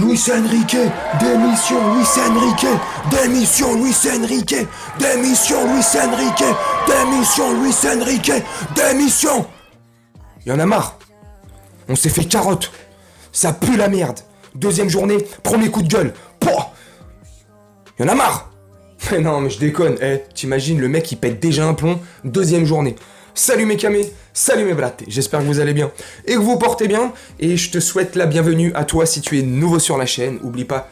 Luis Enrique, démission Luis Enrique, démission Luis Enrique, démission Luis Enrique, démission Luis Enrique, démission. Y en a marre. On s'est fait carotte. Ça pue la merde. Deuxième journée, premier coup de gueule. Pouah. Y en a marre. Mais non, mais je déconne. T'imagines, le mec il pète déjà un plomb. Deuxième journée. Salut mes camés, salut mes bratés, j'espère que vous allez bien et que vous vous portez bien, et je te souhaite la bienvenue à toi si tu es nouveau sur la chaîne. Oublie pas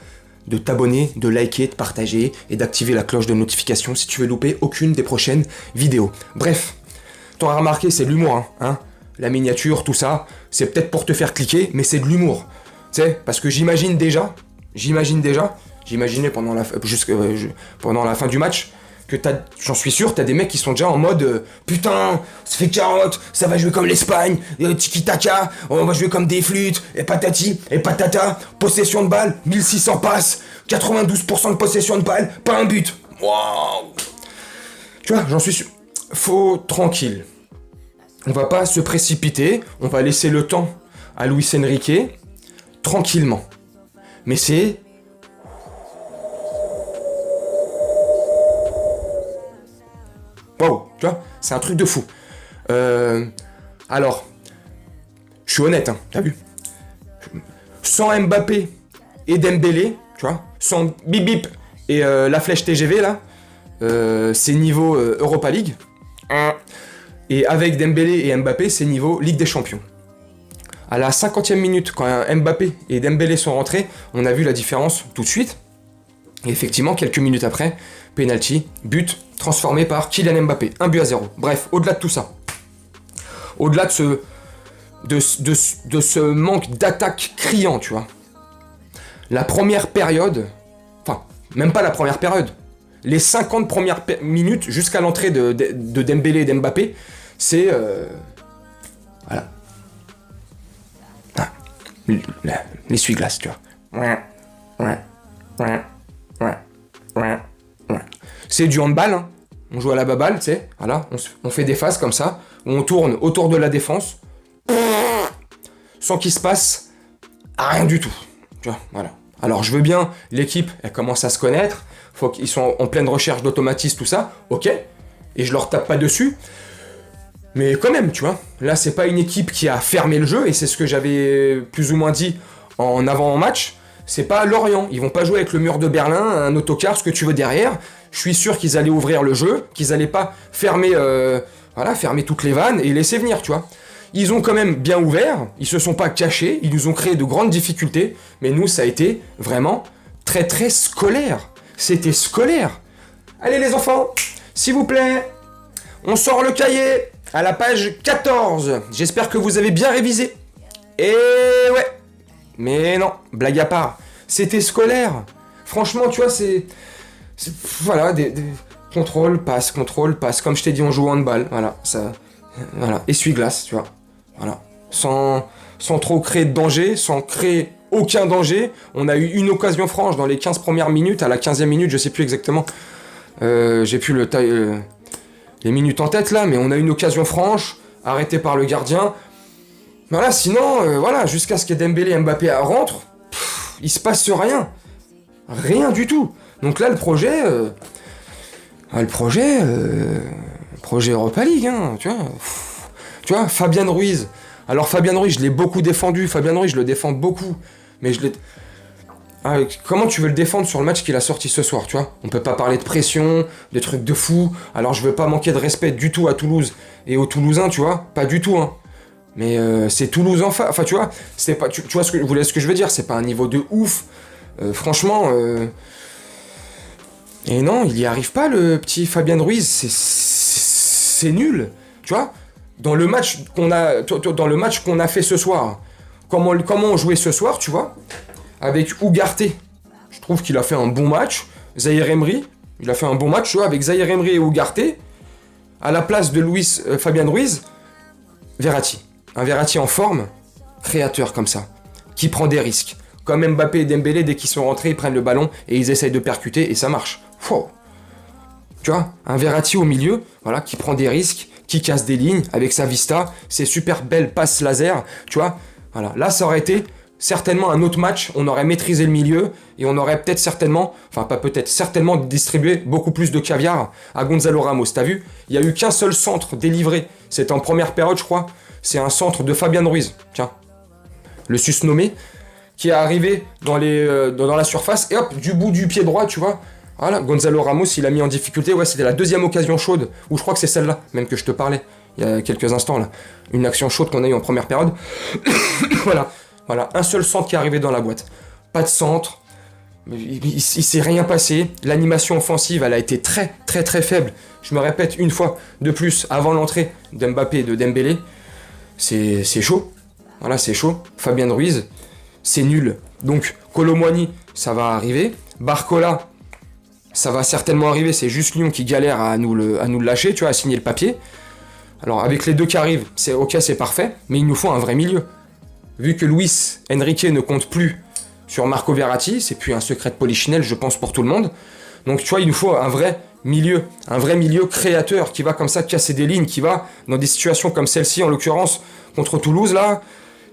de t'abonner, de liker, de partager et d'activer la cloche de notification si tu veux louper aucune des prochaines vidéos. Bref, t'auras remarqué, c'est de l'humour, hein, la miniature, tout ça, c'est peut-être pour te faire cliquer, mais c'est de l'humour. Tu sais, parce que j'imaginais pendant la fin du match, que j'en suis sûr, t'as des mecs qui sont déjà en mode putain, ça fait carotte, ça va jouer comme l'Espagne, tiki-taka, on va jouer comme des flûtes, et patati, et patata, possession de balle, 1600 passes, 92% de possession de balle, pas un but. Waouh. Tu vois, j'en suis sûr. Faut tranquille. On va pas se précipiter, on va laisser le temps à Luis Enrique, tranquillement. Mais c'est... Wow, tu vois, c'est un truc de fou. Alors, je suis honnête, hein, t'as vu. Sans Mbappé et Dembélé, tu vois, sans bip bip et la flèche TGV là, c'est niveau Europa League. Et avec Dembélé et Mbappé, c'est niveau Ligue des Champions. À la 50e minute, quand Mbappé et Dembélé sont rentrés, on a vu la différence tout de suite. Et effectivement, quelques minutes après, penalty, but transformé par Kylian Mbappé, 1-0. Bref, au-delà de tout ça, au-delà de ce manque d'attaque criant, tu vois, la première période, enfin, même pas la première période, les 50 premières minutes jusqu'à l'entrée de Dembélé et d'Mbappé, c'est... voilà. Ah, l'essuie-glace, tu vois. C'est du handball, hein. On joue à la baballe, tu sais, voilà, on fait des phases comme ça, où on tourne autour de la défense, sans qu'il se passe rien du tout, tu vois, voilà. Alors je veux bien, l'équipe, elle commence à se connaître, faut qu'ils sont en pleine recherche d'automatisme, tout ça, ok, et je leur tape pas dessus, mais quand même, tu vois, là c'est pas une équipe qui a fermé le jeu, et c'est ce que j'avais plus ou moins dit en avant-match. C'est pas Lorient, ils vont pas jouer avec le mur de Berlin, un autocar, ce que tu veux derrière. Je suis sûr qu'ils allaient ouvrir le jeu, qu'ils allaient pas fermer, fermer toutes les vannes et laisser venir, tu vois. Ils ont quand même bien ouvert, ils se sont pas cachés, ils nous ont créé de grandes difficultés, mais nous ça a été vraiment très très scolaire. C'était scolaire. Allez les enfants, s'il vous plaît, on sort le cahier à la page 14. J'espère que vous avez bien révisé. Et ouais. Mais non, blague à part, c'était scolaire. Franchement, tu vois, c'est voilà, des contrôle, passe, comme je t'ai dit, on joue au handball, voilà, ça, voilà, essuie-glace, tu vois, voilà, sans trop créer de danger, sans créer aucun danger. On a eu une occasion franche dans les 15 premières minutes, à la 15e minute, je sais plus exactement, j'ai plus les minutes en tête là, mais on a eu une occasion franche, arrêtée par le gardien. Voilà, sinon, voilà, jusqu'à ce que Dembélé et Mbappé rentrent, il se passe rien. Rien du tout. Donc là, le projet Europa League, hein, tu vois. Tu vois, Fabian Ruiz. Alors Fabian Ruiz, je l'ai beaucoup défendu. Fabian Ruiz, je le défends beaucoup. Mais je l'ai... Ah, comment tu veux le défendre sur le match qu'il a sorti ce soir, tu vois? On peut pas parler de pression, de trucs de fou. Alors je veux pas manquer de respect du tout à Toulouse et aux Toulousains, tu vois. Pas du tout, hein. Mais c'est Toulouse enfin tu vois, c'est pas, tu vois ce que je veux dire, c'est pas un niveau de ouf, franchement, et non, il y arrive pas le petit Fabian Ruiz, c'est nul, tu vois, dans le match qu'on a fait ce soir, comment on jouait ce soir, tu vois, avec Ugarte, je trouve qu'il a fait un bon match, Zahir Emery, il a fait un bon match, tu vois, avec Zahir Emery et Ugarte, à la place de Fabian Ruiz, Verratti. Un Verratti en forme, créateur comme ça, qui prend des risques. Comme Mbappé et Dembélé, dès qu'ils sont rentrés, ils prennent le ballon et ils essayent de percuter et ça marche. Wow. Tu vois, un Verratti au milieu, voilà, qui prend des risques, qui casse des lignes avec sa vista, ses super belles passes laser, tu vois. Voilà, là ça aurait été certainement un autre match, on aurait maîtrisé le milieu et on aurait peut-être certainement, enfin pas peut-être, certainement distribué beaucoup plus de caviar à Gonzalo Ramos. T'as vu? Il n'y a eu qu'un seul centre délivré. C'était en première période, je crois. C'est un centre de Fabian Ruiz. Tiens, le susnommé, qui est arrivé dans la surface et hop, du bout du pied droit, tu vois. Voilà, Gonzalo Ramos, il a mis en difficulté. Ouais, c'était la deuxième occasion chaude, ou je crois que c'est celle-là, même que je te parlais, il y a quelques instants, là. Une action chaude qu'on a eue en première période. Voilà, un seul centre qui est arrivé dans la boîte. Pas de centre, il s'est rien passé. L'animation offensive, elle a été très, très, très faible. Je me répète une fois de plus, avant l'entrée d'Mbappé et de Dembélé, c'est chaud. Voilà, c'est chaud. Fabien Ruiz, c'est nul. Donc, Kolo Muani, ça va arriver. Barcola, ça va certainement arriver. C'est juste Lyon qui galère à nous le lâcher, tu vois, à signer le papier. Alors, avec les deux qui arrivent, c'est ok, c'est parfait. Mais il nous faut un vrai milieu. Vu que Luis Enrique ne compte plus sur Marco Verratti, c'est plus un secret de polichinelle, je pense, pour tout le monde. Donc, tu vois, il nous faut un vrai milieu créateur qui va comme ça casser des lignes, qui va, dans des situations comme celle-ci, en l'occurrence, contre Toulouse, là,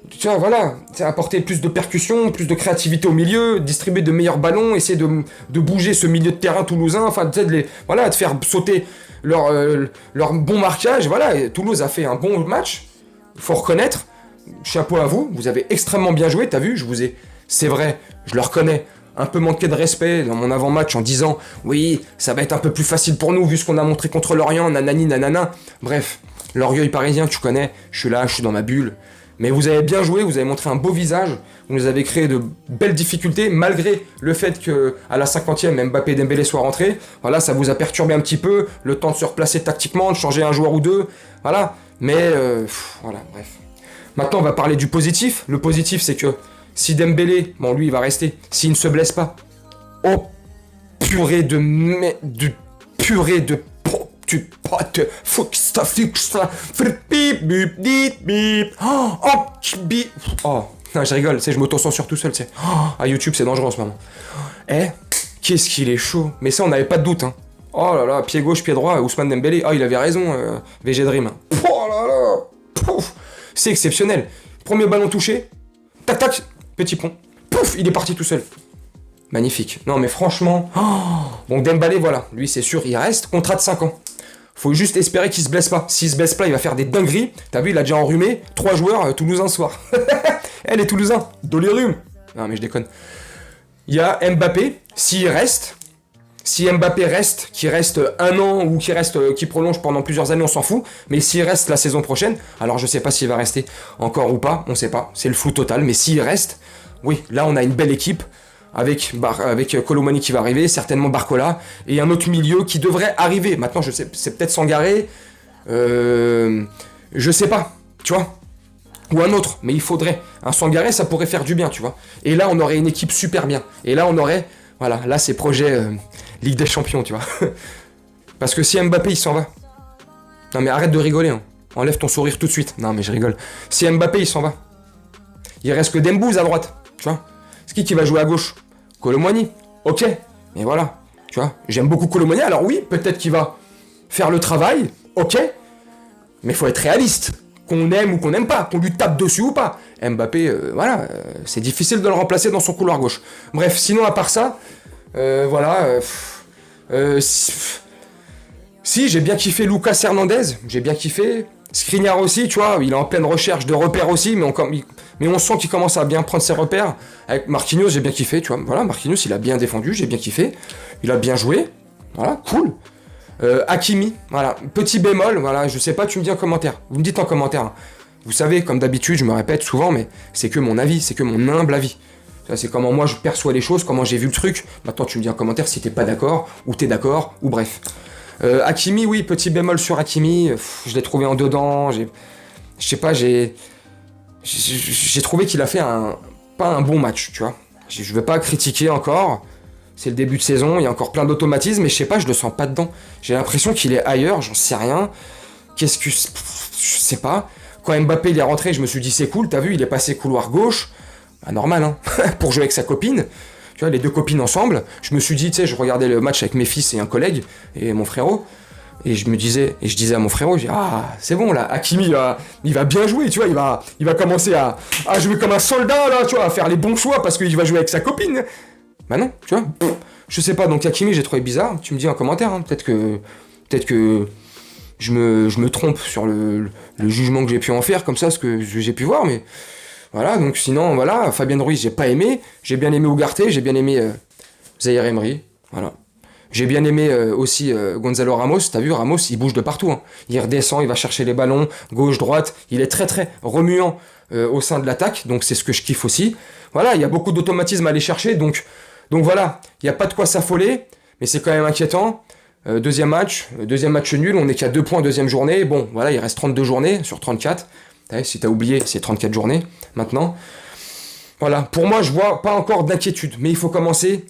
tu vois, voilà, apporter plus de percussion, plus de créativité au milieu, distribuer de meilleurs ballons, essayer de bouger ce milieu de terrain toulousain, enfin, tu sais, de faire sauter leur bon marquage, voilà, et Toulouse a fait un bon match, il faut reconnaître, chapeau à vous, vous avez extrêmement bien joué, t'as vu, c'est vrai, je le reconnais, un peu manqué de respect dans mon avant-match en disant « Oui, ça va être un peu plus facile pour nous vu ce qu'on a montré contre Lorient, nanani, nanana. » Bref, l'orgueil parisien, tu connais, je suis là, je suis dans ma bulle. Mais vous avez bien joué, vous avez montré un beau visage, vous nous avez créé de belles difficultés, malgré le fait qu'à la 50e, Mbappé et Dembélé soient rentrés. Voilà, ça vous a perturbé un petit peu, le temps de se replacer tactiquement, de changer un joueur ou deux, voilà. Mais, voilà, bref. Maintenant, on va parler du positif. Le positif, c'est que si Dembélé, bon, lui, il va rester, s'il ne se blesse pas, oh, purée de... Tu potes, oh, non, je rigole, tu sais, je m'auto-censure tout seul, tu sais. À YouTube, c'est dangereux en ce moment. Eh, qu'est-ce qu'il est chaud. Mais ça, on n'avait pas de doute, hein. Oh là là, pied gauche, pied droit, Ousmane Dembélé. Ah, il avait raison, VG Dream. Oh là là, pouf, c'est exceptionnel. Premier ballon touché, tac tac, petit pont, pouf, il est parti tout seul. Magnifique. Non, mais franchement, donc Dembélé, voilà, lui, c'est sûr, il reste. Contrat de 5 ans. Faut juste espérer qu'il se blesse pas. S'il se blesse pas, il va faire des dingueries. T'as vu, il a déjà enrhumé 3 joueurs toulousains ce soir. Les Toulousains, dos les rhumes. Non, mais je déconne. Il y a Mbappé, s'il reste. Si Mbappé reste, qu'il reste 1 an ou qu'il prolonge pendant plusieurs années, on s'en fout. Mais s'il reste la saison prochaine, alors je sais pas s'il va rester encore ou pas, on sait pas. C'est le flou total. Mais s'il reste, oui, là on a une belle équipe. Avec Kolo Muani qui va arriver, certainement Barcola, et un autre milieu qui devrait arriver. Maintenant, je sais, c'est peut-être Sangaré, je sais pas, tu vois, ou un autre, mais il faudrait. Un Sangaré, ça pourrait faire du bien, tu vois. Et là, on aurait une équipe super bien. Et là, on aurait, voilà, là, c'est projet Ligue des Champions, tu vois. Parce que si Mbappé, il s'en va, non mais arrête de rigoler, hein. Enlève ton sourire tout de suite. Non mais je rigole. Si Mbappé, il s'en va, il reste que Dembouz à droite, tu vois. C'est qui va jouer à gauche? Kolo Muani, ok, mais voilà, tu vois, j'aime beaucoup Kolo Muani, alors oui, peut-être qu'il va faire le travail, ok, mais faut être réaliste, qu'on aime ou qu'on n'aime pas, qu'on lui tape dessus ou pas. Mbappé, voilà, c'est difficile de le remplacer dans son couloir gauche. Bref, sinon à part ça, voilà, si, j'ai bien kiffé Lucas Hernandez, j'ai bien kiffé, Skriniar aussi, tu vois, il est en pleine recherche de repères aussi, mais on sent qu'il commence à bien prendre ses repères. Avec Marquinhos, j'ai bien kiffé, tu vois. Voilà, Marquinhos, il a bien défendu, j'ai bien kiffé. Il a bien joué. Voilà, cool. Hakimi, voilà, petit bémol, voilà, je sais pas, tu me dis en commentaire. Vous me dites en commentaire. Hein. Vous savez, comme d'habitude, je me répète souvent, mais c'est que mon avis, c'est que mon humble avis. Ça, c'est comment moi je perçois les choses, comment j'ai vu le truc. Maintenant, tu me dis en commentaire si t'es pas d'accord, ou t'es d'accord, ou bref. Hakimi, oui, petit bémol sur Hakimi, je l'ai trouvé en dedans, je sais pas, j'ai trouvé qu'il a fait pas un bon match, tu vois. Je veux pas critiquer encore, c'est le début de saison, il y a encore plein d'automatismes, mais je sais pas, je le sens pas dedans. J'ai l'impression qu'il est ailleurs, j'en sais rien. Je sais pas. Quand Mbappé il est rentré, je me suis dit c'est cool, t'as vu, il est passé couloir gauche, bah, normal, hein, pour jouer avec sa copine. Tu vois, les deux copines ensemble, je me suis dit, tu sais, je regardais le match avec mes fils et un collègue, et mon frérot, Et je disais à mon frérot, ah, c'est bon là, Hakimi, il va bien jouer, tu vois, il va commencer à jouer comme un soldat, là, tu vois, à faire les bons choix parce qu'il va jouer avec sa copine. Bah non, tu vois, je sais pas, donc Hakimi, j'ai trouvé bizarre, tu me dis en commentaire, hein, peut-être que je me trompe sur le jugement que j'ai pu en faire, comme ça, ce que j'ai pu voir, mais voilà, donc sinon, voilà, Fabien Ruiz, j'ai pas aimé, j'ai bien aimé Ugarte, j'ai bien aimé Zaïre Emery, voilà. J'ai bien aimé aussi Gonzalo Ramos, t'as vu, Ramos, il bouge de partout, hein. Il redescend, il va chercher les ballons, gauche, droite, il est très très remuant au sein de l'attaque, donc c'est ce que je kiffe aussi. Voilà, il y a beaucoup d'automatisme à aller chercher, donc voilà, il n'y a pas de quoi s'affoler, mais c'est quand même inquiétant. Deuxième match nul, on est qu'à 2 points deuxième journée, bon, voilà, il reste 32 journées sur 34, si t'as oublié, c'est 34 journées, maintenant. Voilà, pour moi, je vois pas encore d'inquiétude, mais il faut commencer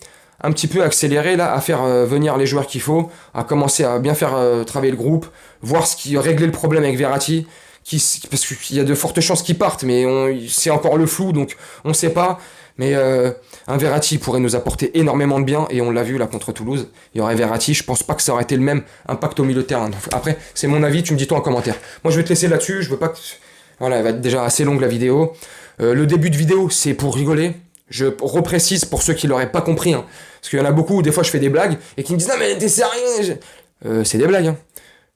un petit peu accélérer là, à faire venir les joueurs qu'il faut, à commencer à bien faire travailler le groupe, voir régler le problème avec Verratti, parce qu'il y a de fortes chances qu'il parte, mais c'est encore le flou, donc on sait pas. Mais un Verratti pourrait nous apporter énormément de bien, et on l'a vu là contre Toulouse. Il y aurait Verratti, je pense pas que ça aurait été le même impact au milieu de terrain. Après, c'est mon avis, tu me dis toi en commentaire. Moi je vais te laisser là-dessus, je veux pas que... Voilà, elle va être déjà assez longue la vidéo. Le début de vidéo, c'est pour rigoler. Je reprécise pour ceux qui l'auraient pas compris, hein, parce qu'il y en a beaucoup où des fois je fais des blagues et qui me disent non mais t'es sérieux, c'est des blagues, hein.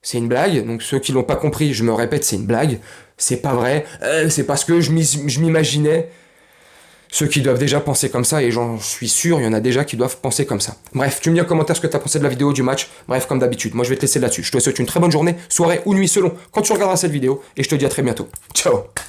C'est une blague, donc ceux qui l'ont pas compris, je me répète, c'est une blague, c'est pas vrai, c'est parce que je m'imaginais. Ceux qui doivent déjà penser comme ça, et j'en suis sûr, il y en a déjà qui doivent penser comme ça. Bref, tu me dis en commentaire ce que t'as pensé de la vidéo, du match, bref, comme d'habitude, moi je vais te laisser là-dessus. Je te souhaite une très bonne journée, soirée ou nuit selon quand tu regarderas cette vidéo, et je te dis à très bientôt. Ciao.